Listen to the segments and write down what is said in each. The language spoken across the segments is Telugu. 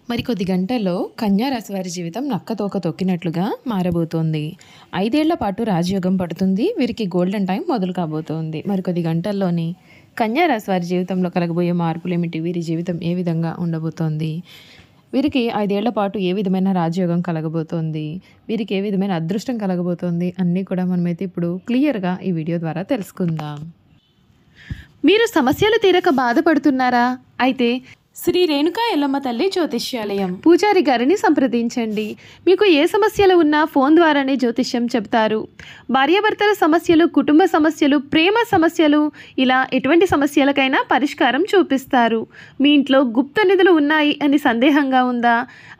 మరికొద్ది గంటల్లో కన్యా రాశి వారి జీవితం నక్కతోక తొక్కినట్లుగా మారబోతోంది. 5 ఏళ్ల పాటు రాజయోగం పడుతుంది. వీరికి గోల్డెన్ టైం మొదలు కాబోతోంది. మరికొద్ది గంటల్లోని కన్యా రాశి వారి జీవితంలో కలగబోయే మార్పులేమిటి? వీరి జీవితం ఏ విధంగా ఉండబోతోంది? వీరికి 5 ఏళ్ల పాటు ఏ విధమైన రాజయోగం కలగబోతోంది? వీరికి ఏ విధమైన అదృష్టం కలగబోతోంది? అన్నీ కూడా మనమైతే ఇప్పుడు క్లియర్గా ఈ వీడియో ద్వారా తెలుసుకుందాం. మీరు సమస్యలు తీరక బాధపడుతున్నారా? అయితే శ్రీ రేణుకా ఎల్లమ్మ తల్లి జ్యోతిష్యాలయం పూజారి గారిని సంప్రదించండి. మీకు ఏ సమస్యలు ఉన్నా ఫోన్ ద్వారానే జ్యోతిష్యం చెప్తారు. భార్యాభర్తల సమస్యలు, కుటుంబ సమస్యలు, ప్రేమ సమస్యలు, ఇలా ఎటువంటి సమస్యలకైనా పరిష్కారం చూపిస్తారు. మీ ఇంట్లో గుప్త నిధులు ఉన్నాయి అని సందేహంగా ఉందా?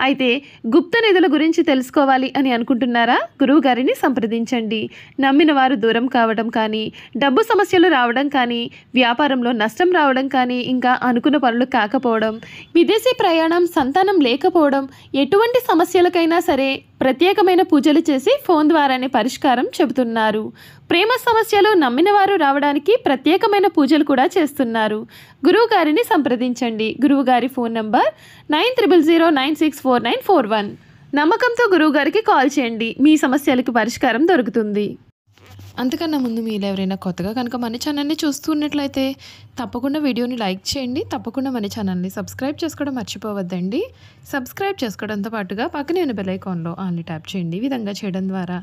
అయితే గుప్త నిధుల గురించి తెలుసుకోవాలి అని అనుకుంటున్నారా? గురువు గారిని సంప్రదించండి. నమ్మిన వారు దూరం కావడం కానీ, డబ్బు సమస్యలు రావడం కానీ, వ్యాపారంలో నష్టం రావడం కానీ, ఇంకా అనుకున్న పనులు కాకపోవడం, విదేశీ ప్రయాణం, సంతానం లేకపోవడం, ఎటువంటి సమస్యలకైనా సరే ప్రత్యేకమైన పూజలు చేసి ఫోన్ ద్వారానే పరిష్కారం చెబుతున్నారు. ప్రేమ సమస్యలు నమ్మిన వారు రావడానికి ప్రత్యేకమైన పూజలు కూడా చేస్తున్నారు. గురువు గారిని సంప్రదించండి. గురువు గారి ఫోన్ నంబర్ 9009649441. నమ్మకంతో గురువు గారికి కాల్ చేయండి. మీ సమస్యలకు పరిష్కారం దొరుకుతుంది. అంతకన్నా ముందు మీరు ఎవరైనా కొత్తగా కనుక మన ఛానల్ని చూస్తున్నట్లయితే తప్పకుండా వీడియోని లైక్ చేయండి. తప్పకుండా మన ఛానల్ని సబ్స్క్రైబ్ చేసుకోవడం మర్చిపోవద్దండి. సబ్స్క్రైబ్ చేసుకోవడంతో పాటుగా పక్కనే ఉన్న బెల్ ఐకాన్లో ఆల్ని ట్యాప్ చేయండి. ఈ విధంగా చేయడం ద్వారా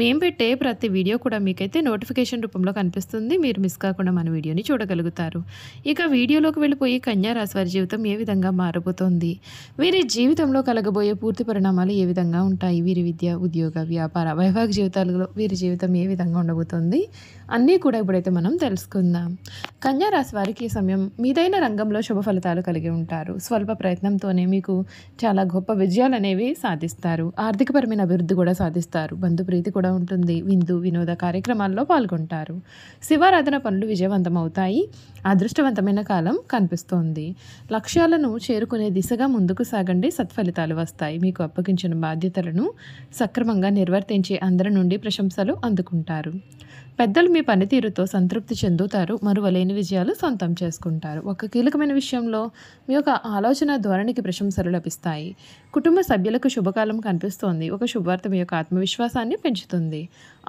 మేము పెట్టే ప్రతి వీడియో కూడా మీకైతే నోటిఫికేషన్ రూపంలో కనిపిస్తుంది. మీరు మిస్ కాకుండా మన వీడియోని చూడగలుగుతారు. ఇక వీడియోలోకి వెళ్ళిపోయి కన్యా రాశి వారి జీవితం ఏ విధంగా మారబోతోంది? వీరి జీవితంలో కలగబోయే పూర్తి పరిణామాలు ఏ విధంగా ఉంటాయి? వీరి విద్య, ఉద్యోగ, వ్యాపార, వైవాహిక జీవితాలలో వీరి జీవితం ఏ విధంగా ఉండబోతోంది? అన్నీ కూడా ఇప్పుడైతే మనం తెలుసుకుందాం. కన్యా రాశి వారికి ఈ సమయం మీదైన రంగంలో శుభ ఫలితాలు కలిగి ఉంటారు. స్వల్ప ప్రయత్నంతోనే మీకు చాలా గొప్ప విజయాలు అనేవి సాధిస్తారు. ఆర్థికపరమైన అభివృద్ధి కూడా సాధిస్తారు. బంధుప్రీతి కూడా ఉంటుంది. వినోద కార్యక్రమాల్లో పాల్గొంటారు. శివారాధన పనులు విజయవంతం అవుతాయి. అదృష్టవంతమైన కాలం కనిపిస్తోంది. లక్ష్యాలను చేరుకునే దిశగా ముందుకు సాగండి. సత్ఫలితాలు వస్తాయి. మీకు అప్పగించిన బాధ్యతలను సక్రమంగా నిర్వర్తించి అందరి నుండి ప్రశంసలు అందుకుంటారు. పెద్దలు మీ పనితీరుతో సంతృప్తి చెందుతారు. మరువలేని విజయాలు సొంతం చేసుకుంటారు. ఒక కీలకమైన విషయంలో మీ యొక్క ఆలోచన ధోరణికి ప్రశంసలు లభిస్తాయి. కుటుంబ సభ్యులకు శుభకాలం కనిపిస్తోంది. ఒక శుభవార్త మీ యొక్క ఆత్మవిశ్వాసాన్ని పెంచుతుంది.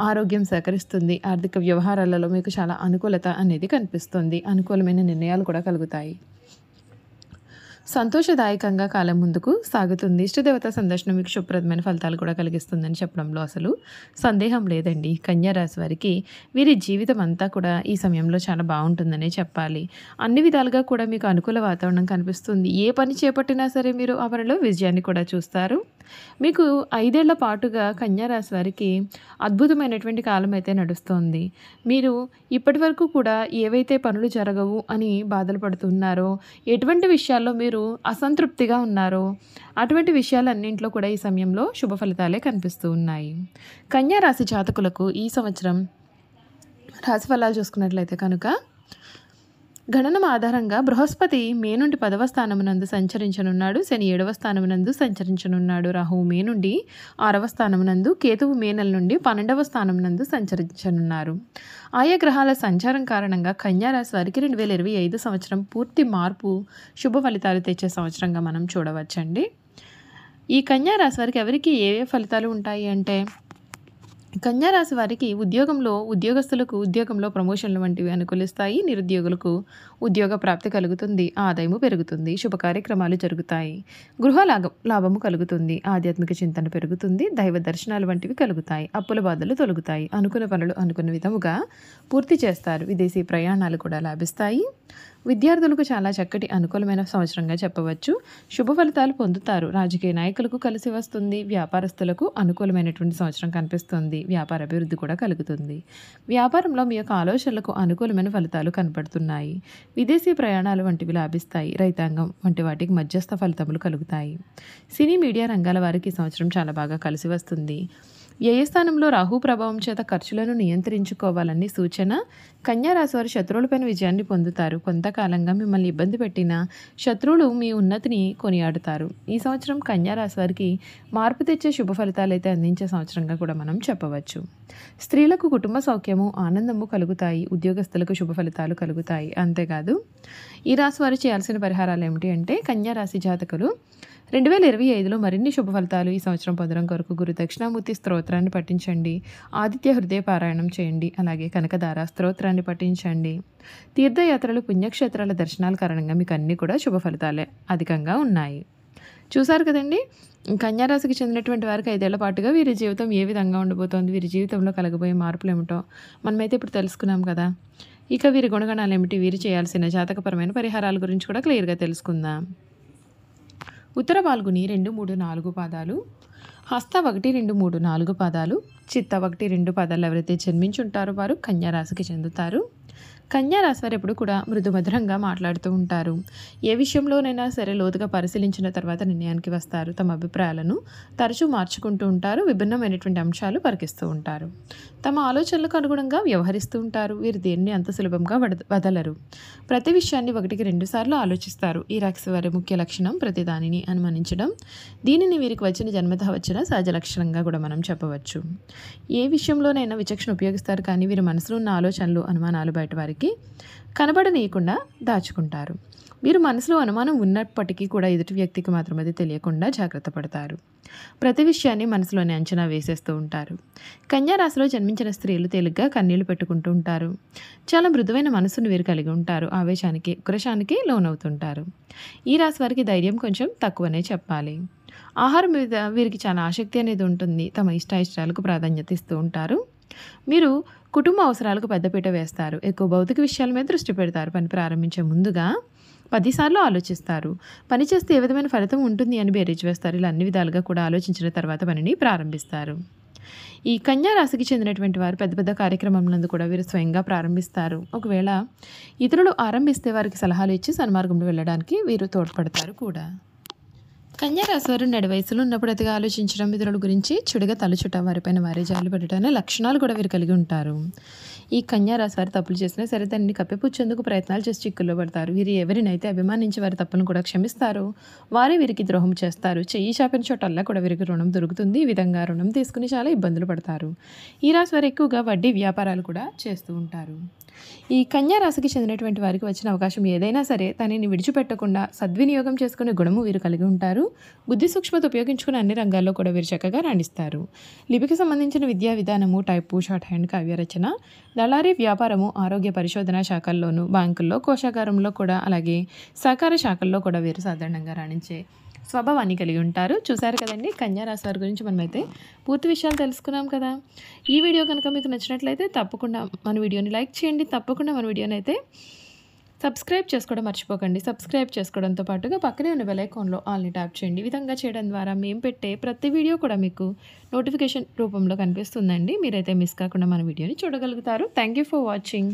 ఆరోగ్యం సహకరిస్తుంది. ఆర్థిక వ్యవహారాలలో మీకు చాలా అనుకూలత అనేది కనిపిస్తుంది. అనుకూలమైన నిర్ణయాలు కూడా కలుగుతాయి. సంతోషదాయకంగా కాలం ముందుకు సాగుతుంది. ఇష్టదేవత సందర్శనం మీకు శుభప్రదమైన ఫలితాలు కూడా కలిగిస్తుందని చెప్పడంలో అసలు సందేహం లేదండి. కన్యా రాశి వారికి వీరి జీవితం అంతా కూడా ఈ సమయంలో చాలా బాగుంటుందనే చెప్పాలి. అన్ని విధాలుగా కూడా మీకు అనుకూల వాతావరణం కనిపిస్తుంది. ఏ పని చేపట్టినా సరే మీరు ఆ పనిలో విజయాన్ని కూడా చూస్తారు. మీకు 5 ఏళ్ల పాటుగా కన్యా రాశి వారికి అద్భుతమైనటువంటి కాలం అయితే నడుస్తోంది. మీరు ఇప్పటి వరకు కూడా ఏవైతే పనులు జరగవు అని బాధలు పడుతున్నారో, ఎటువంటి విషయాల్లో మీరు అసంతృప్తిగా ఉన్నారో అటువంటి విషయాలన్నింటిలో కూడా ఈ సమయంలో శుభ ఫలితాలే కనిపిస్తూ ఉన్నాయి. కన్యా రాశి జాతకులకు ఈ సంవత్సరం రాశి ఫలాలు చూసుకున్నట్లయితే కనుక గణనం ఆధారంగా బృహస్పతి మే నుండి 10వ స్థానమునందు సంచరించనున్నాడు. శని 7వ స్థానమునందు సంచరించనున్నాడు. రాహువు మే నుండి 6వ స్థానమునందు, కేతువు మే నెల నుండి 12వ స్థానమునందు సంచరించనున్నారు. ఆయా గ్రహాల సంచారం కారణంగా కన్యా రాశి వారికి 2025 సంవత్సరం పూర్తి మార్పు, శుభ ఫలితాలు తెచ్చే సంవత్సరంగా మనం చూడవచ్చండి. ఈ కన్యా రాశి వారికి ఎవరికి ఏ ఫలితాలు ఉంటాయి అంటే, కన్యా రాశి వారికి ఉద్యోగస్తులకు ఉద్యోగంలో ప్రమోషన్లు వంటివి అనుకూలిస్తాయి. నిరుద్యోగులకు ఉద్యోగ ప్రాప్తి కలుగుతుంది. ఆదాయము పెరుగుతుంది. శుభ కార్యక్రమాలు జరుగుతాయి. గృహ లాభము కలుగుతుంది. ఆధ్యాత్మిక చింతన పెరుగుతుంది. దైవ దర్శనాలు వంటివి కలుగుతాయి. అప్పుల బాధలు తొలగుతాయి. అనుకున్న పనులు అనుకున్న విధముగా పూర్తి చేస్తారు. విదేశీ ప్రయాణాలు కూడా లాభిస్తాయి. విద్యార్థులకు చాలా చక్కటి అనుకూలమైన సంవత్సరంగా చెప్పవచ్చు. శుభ ఫలితాలు పొందుతారు. రాజకీయ నాయకులకు కలిసి వస్తుంది. వ్యాపారస్తులకు అనుకూలమైనటువంటి సంవత్సరం కనిపిస్తుంది. వ్యాపార అభివృద్ధి కూడా కలుగుతుంది. వ్యాపారంలో మీ యొక్క ఆలోచనలకు అనుకూలమైన ఫలితాలు కనపడుతున్నాయి. విదేశీ ప్రయాణాలు వంటివి లాభిస్తాయి. రైతాంగం వంటి వాటికి మధ్యస్థ ఫలితములు కలుగుతాయి. సినీ మీడియా రంగాల వారికి ఈ సంవత్సరం చాలా బాగా కలిసి వస్తుంది. వ్యయస్థానంలో రాహు ప్రభావం చేత ఖర్చులను నియంత్రించుకోవాలని సూచన. కన్యా రాశి వారు శత్రువులపైన విజయాన్ని పొందుతారు. కొంతకాలంగా మిమ్మల్ని ఇబ్బంది పెట్టిన శత్రువులు మీ ఉన్నతిని కొనియాడుతారు. ఈ సంవత్సరం కన్యా రాశి వారికి మార్పు తెచ్చే శుభ ఫలితాలు అయితే అందించే సంవత్సరంగా కూడా మనం చెప్పవచ్చు. స్త్రీలకు కుటుంబ సౌఖ్యము ఆనందము కలుగుతాయి. ఉద్యోగస్తులకు శుభ ఫలితాలు కలుగుతాయి. అంతేకాదు ఈ రాశి వారు చేయాల్సిన పరిహారాలు ఏమిటి అంటే, కన్యా రాశి జాతకులు 2025లో మరిన్ని శుభ ఫలితాలు ఈ సంవత్సరం పొందడం కొరకు గురు దక్షిణామూర్తి స్తోత్రాన్ని పఠించండి. ఆదిత్య హృదయ పారాయణం చేయండి. అలాగే కనకదార స్తోత్రాన్ని పఠించండి. తీర్థయాత్రలు పుణ్యక్షేత్రాల దర్శనాల కారణంగా మీకు అన్నీ కూడా శుభ ఫలితాలే అధికంగా ఉన్నాయి. చూసారు కదండి, కన్యా రాశికి చెందినటువంటి వారికి 5 ఏళ్ల పాటుగా వీరి జీవితం ఏ విధంగా ఉండబోతోంది, వీరి జీవితంలో కలగబోయే మార్పులు ఏమిటో మనమైతే ఇప్పుడు తెలుసుకున్నాం కదా. ఇక వీరి గుణగణాలు ఏమిటి, వీరు చేయాల్సిన జాతకపరమైన పరిహారాల గురించి కూడా క్లియర్గా తెలుసుకుందాం. ఉత్తర పాల్గొని 2, 3, 4 పాదాలు, హస్త 1, 2, 3, 4 పాదాలు, చిత్త 1, 2 పాదాలు ఎవరైతే జన్మించుంటారో వారు కన్యా రాశికి చెందుతారు. కన్యా రాశి వారు ఎప్పుడు కూడా మృదుమధురంగా మాట్లాడుతూ ఉంటారు. ఏ విషయంలోనైనా సరే లోతుగా పరిశీలించిన తర్వాత నిర్ణయానికి వస్తారు. తమ అభిప్రాయాలను తరచూ మార్చుకుంటూ ఉంటారు. విభిన్నమైనటువంటి అంశాలు పరికిస్తూ ఉంటారు. తమ ఆలోచనలకు అనుగుణంగా వ్యవహరిస్తూ ఉంటారు. వీరు దేన్ని అంత సులభంగా వదలరు. ప్రతి విషయాన్ని 1కి 2 సార్లు ఆలోచిస్తారు. ఈ రాశి వారి ముఖ్య లక్షణం ప్రతిదానిని అనుమానించడం. దీనిని వీరికి వచ్చిన జన్మతః వచ్చిన సహజ లక్షణంగా కూడా మనం చెప్పవచ్చు. ఏ విషయంలోనైనా విచక్షణ ఉపయోగిస్తారు, కానీ వీరి మనసులో ఉన్న ఆలోచనలు అనుమానాలు బయట వారికి కనబడనీయకుండా దాచుకుంటారు. వీరు మనసులో అనుమానం ఉన్నప్పటికీ కూడా ఎదుటి వ్యక్తికి మాత్రం అది తెలియకుండా జాగ్రత్త పడతారు. ప్రతి విషయాన్ని మనసులోనే అంచనా వేసేస్తూ ఉంటారు. కన్యా రాశిలో జన్మించిన స్త్రీలు తేలిగ్గా కన్నీళ్లు పెట్టుకుంటూ ఉంటారు. చాలా మృదువైన మనసును వీరు కలిగి ఉంటారు. ఆవేశానికి ఉగ్రశానికి లోనవుతుంటారు. ఈ రాశి వారికి ధైర్యం కొంచెం తక్కువనే చెప్పాలి. ఆహారం మీద వీరికి చాలా ఆసక్తి అనేది ఉంటుంది. తమ ఇష్టాయిష్టాలకు ప్రాధాన్యత ఇస్తూ ఉంటారు. మీరు కుటుంబ అవసరాలకు పెద్దపీట వేస్తారు. ఎక్కువ భౌతిక విషయాల మీద దృష్టి పెడతారు. పని ప్రారంభించే ముందుగా 10 సార్లు ఆలోచిస్తారు. పని చేస్తే ఏ విధమైన ఫలితం ఉంటుంది అని బేరీజు వేస్తారు. ఇలా అన్ని విధాలుగా కూడా ఆలోచించిన తర్వాత పనిని ప్రారంభిస్తారు. ఈ కన్యా రాశికి చెందినటువంటి వారు పెద్ద పెద్ద కార్యక్రమములందు కూడా వీరు స్వయంగా ప్రారంభిస్తారు. ఒకవేళ ఇతరులు ఆరంభిస్తే వారికి సలహాలు ఇచ్చి సన్మార్గంలో వెళ్ళడానికి వీరు తోడ్పడతారు కూడా. కన్యా రాశి వారు నడి వయసులో ఉన్నప్పుడు అతిగా ఆలోచించడం, ఇతరుల గురించి చెడుగా తలచుట, వారిపైన వారే జాలి పడటం అనే లక్షణాలు కూడా వీరు కలిగి ఉంటారు. ఈ కన్యా రాశి వారు తప్పులు చేసినా సరే దాన్ని కప్పిపుచ్చేందుకు ప్రయత్నాలు చేసి చిక్కుల్లో పడతారు. వీరు ఎవరినైతే అభిమానించి వారి తప్పును కూడా క్షమిస్తారో వారే వీరికి ద్రోహం చేస్తారు. చెయ్యి చాపిన చోటల్లా కూడా వీరికి రుణం దొరుకుతుంది. ఈ విధంగా రుణం తీసుకుని చాలా ఇబ్బందులు పడతారు. ఈ రాశి వారు ఎక్కువగా వడ్డీ వ్యాపారాలు కూడా చేస్తూ ఉంటారు. ఈ కన్యా రాశికి చెందినటువంటి వారికి వచ్చిన అవకాశం ఏదైనా సరే దానిని విడిచిపెట్టకుండా సద్వినియోగం చేసుకునే గుణము వీరు కలిగి ఉంటారు. బుద్ధి సూక్ష్మత ఉపయోగించుకుని అన్ని రంగాల్లో కూడా వీరు చక్కగా రాణిస్తారు. లిపికి సంబంధించిన విద్యా విధానము, టైపు, షార్ట్ హ్యాండ్, కావ్యరచన, దళారీ వ్యాపారము, ఆరోగ్య పరిశోధన శాఖల్లోనూ, బ్యాంకుల్లో, కోశాగారంలో కూడా, అలాగే సహకార శాఖల్లో కూడా వీరు సాధారణంగా రాణించే స్వభావాన్ని కలిగి ఉంటారు. చూసారు కదండి, కన్యా రాశి వారి గురించి మనమైతే పూర్తి విషయాలు తెలుసుకున్నాం కదా. ఈ వీడియో కనుక మీకు నచ్చినట్లయితే తప్పకుండా మన వీడియోని లైక్ చేయండి. తప్పకుండా మన వీడియోని అయితే సబ్స్క్రైబ్ చేసుకోవడం మర్చిపోకండి. సబ్స్క్రైబ్ చేసుకోవడంతో పాటుగా పక్కనే ఉన్న బెల్ ఐకాన్లో ఆల్ని ట్యాప్ చేయండి. ఈ విధంగా చేయడం ద్వారా మేము పెట్టే ప్రతి వీడియో కూడా మీకు నోటిఫికేషన్ రూపంలో కనిపిస్తుందండి. మీరైతే మిస్ కాకుండా మన వీడియోని చూడగలుగుతారు. Thank you for watching.